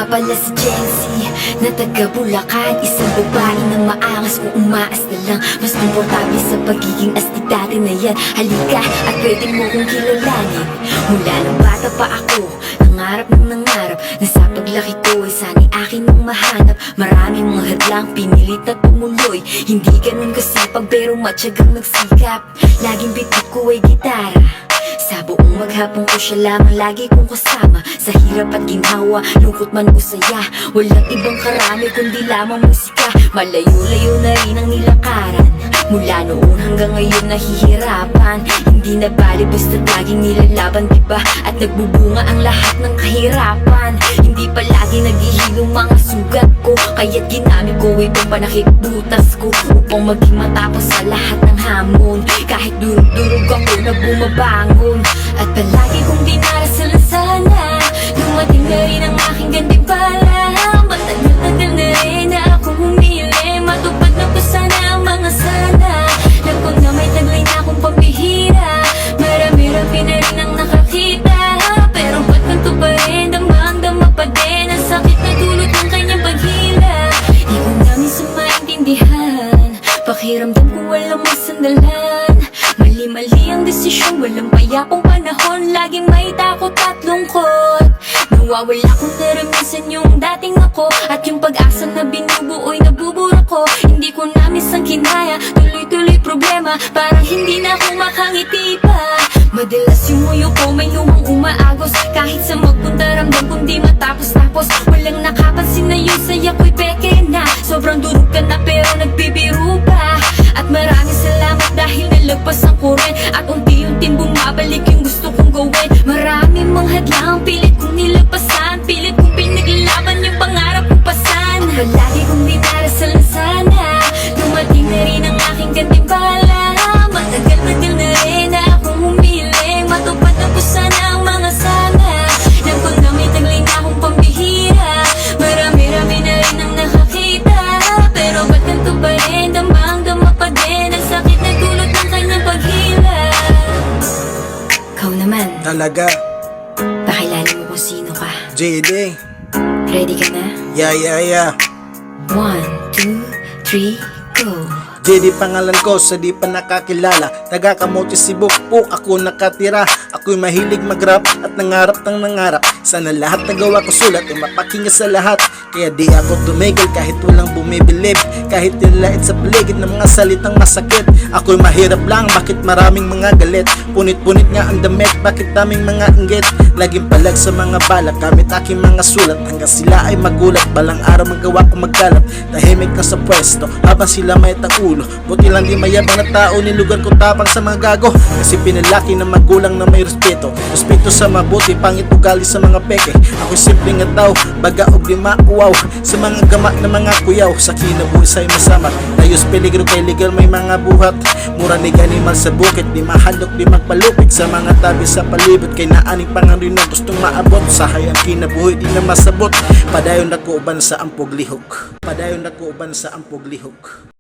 pala si Jency na taga Bulacan. Isang babae na maangas kung umaas na lang. Mas komportable sa pagiging astig dati na yan. Halika at pwede mo kong kilalanin. Mula nang bata pa ako, nangarap ng nangarap na sa paglaki ko ay sana'y akin mong mahanap. Maraming mga hadlang, pinilit na tumuloy. Hindi ganun kasipag pero matyagang nagsikap. Laging bitbit ko ay gitara. Sa buong maghapon ko siya lamang lagi kong kasama. Sa hirap at ginhawa, lungkot man o saya, walang ibang karami kundi lamang musika. Malayo-layo na rin ang nilakaran. Mula noon hanggang ngayon nahihirapan. Hindi na bali basta't laging nilalaban, diba? At nagbubunga ang lahat ng kahirapan. Hindi palagi naghihilong mga sugat ko, kaya't ginamit ko itong panakip butas ko upang maging matapos sa lahat ng hamon. Kahit durug-durug ako na bumabangon. At palagi kong dinarasal na sana dumating na rin ang aking gantimpala. Matagal-tagal na rin na akong humili, matupad na pa sana ang mga sana. Alam ko na may taglay na akong pambihira, marami-rami na rin ang nakakita. Pero ba't ganito pa rin, damang-dama pa din ang sakit na dulot ng kanyang paghila. Di ko na minsan maintindihan, pakiramdam ko walang masandalan. Mali-mali ang desisyon, walang payapang panahon, laging may takot at lungkot. Nawawala ko na rin minsan yung dating ako, at yung pag-asa na binubuo'y nabubura ko. Hindi ko na minsan kinaya, tuloy-tuloy problema, parang hindi na ako makangiti pa. Madalas yung muyo ko may luwang umaagos, kahit sa magpunta ramdam kundi matapos-tapos. Walang nakapansin na yung saya ko'y peke na, sobrang durog ka na pero nagbibiro pa. At maraming salamat dahil nalagpasan ko rin, at unti-unting bumabalik yung gusto kong gawin. Maraming mga hadlang, pilit kong nilagpasan, pilit kong pinaglalaban yung pangarap kong pasan. Palagi kong dinarasal na sana dumating na rin ang aking gantimpala. Matagal-tagal na rin na akong humiling, matupad na po sana ang mga sana. Alam ko na may taglay na akong pambihira, marami-rami na rin ang nakakita. Pero ba't ganito ba rin, damang-dama pa din ang sakit na dulot ng kanyang paghila. Ikaw naman, Talaga, pakilala mo kung sino ka. JD. Ready ka na? Yeah. 1, 2, 3, go! JD pangalan ko sa di pa nakakilala. Taga Camotes, Cebu po ako nakatira. Ako'y mahilig mag-rap at nangarap ng nangarap. Sana lahat na gawa ko sulat ay mapakinggan sa lahat. Kaya di ako tumigil kahit walang bumibilib, kahit nilait sa paligid ng mga salitang masakit. Ako'y mahirap lang, bakit maraming mga galit? Punit-punit nga ang damit, bakit daming mga inggit? Laging palag sa mga balak, gamit aking mga sulat, hanggang sila ay magulat. Balang araw magawa ko magkalap, tahimik na sa pwesto habang sila may ulo. Buti lang di mayabang na tao, nilugar ko tapang sa mga gago. Kasi pinalaki ng magulang na may respeto, respeto sa mabuti, pangit ugali sa mga peke. Ako'y simpleng nga tao, baga og di mauwaw sa mga gamak na mga kuyaw. Sa kinabuhi sa'y masama, layos peligro kay legal may mga buhat. Mura ni ganimal sa bukit, di mahalok di magpalupit sa mga tabi sa palibot. Kay naaning pangarin na gustong maabot, sa hayang kinabuhi di na masabot. Padayon na ko uban sa ampog lihok, padayon na ko uban sa ampog lihok.